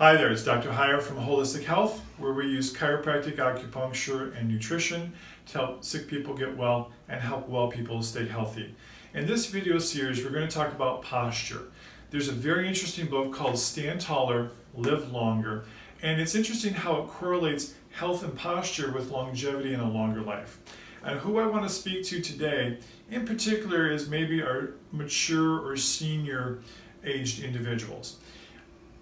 Hi there, it's Dr. Heyer from Holistic Health, where we use chiropractic, acupuncture, and nutrition to help sick people get well and help well people stay healthy. In this video series, we're going to talk about posture. There's a very interesting book called Stand Taller, Live Longer, and it's interesting how it correlates health and posture with longevity and a longer life. And who I want to speak to today, in particular, is maybe our mature or senior aged individuals.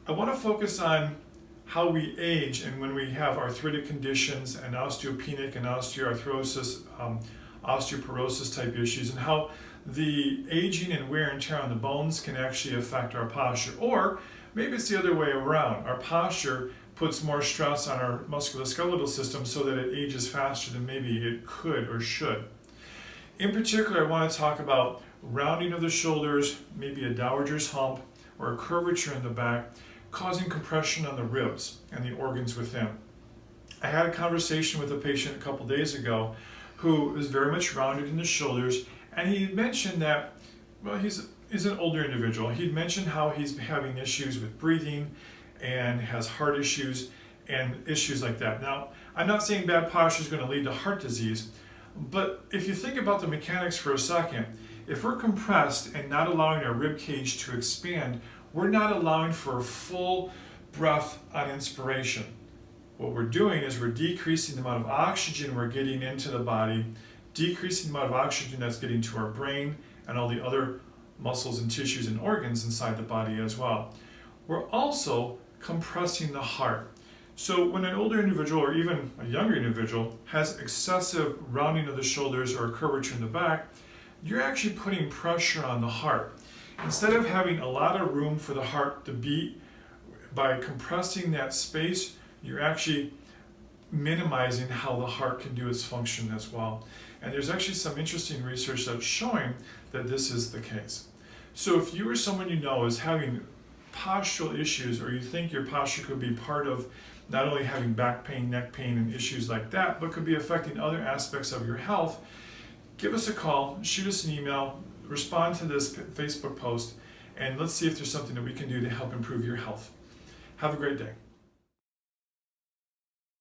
I want to focus on how we age and when we have arthritic conditions and osteopenic and osteoarthrosis, osteoporosis type issues, and how the aging and wear and tear on the bones can actually affect our posture. Or maybe it's the other way around. Our posture puts more stress on our musculoskeletal system so that it ages faster than maybe it could or should. In particular, I want to talk about rounding of the shoulders, maybe a dowager's hump, or a curvature in the back, causing compression on the ribs and the organs within. I had a conversation with a patient a couple days ago who is very much rounded in the shoulders, and he mentioned that, well, he's an older individual. He'd mentioned how he's having issues with breathing and has heart issues and issues like that. Now, I'm not saying bad posture is going to lead to heart disease, but if you think about the mechanics for a second, if we're compressed and not allowing our rib cage to expand, we're not allowing for a full breath on inspiration. What we're doing is we're decreasing the amount of oxygen we're getting into the body, decreasing the amount of oxygen that's getting to our brain and all the other muscles and tissues and organs inside the body as well. We're also compressing the heart. So when an older individual or even a younger individual has excessive rounding of the shoulders or a curvature in the back, you're actually putting pressure on the heart. Instead of having a lot of room for the heart to beat, by compressing that space, you're actually minimizing how the heart can do its function as well. And there's actually some interesting research that's showing that this is the case. So if you or someone you know is having postural issues, or you think your posture could be part of not only having back pain, neck pain, and issues like that, but could be affecting other aspects of your health, give us a call, shoot us an email, respond to this Facebook post, and let's see if there's something that we can do to help improve your health. Have a great day.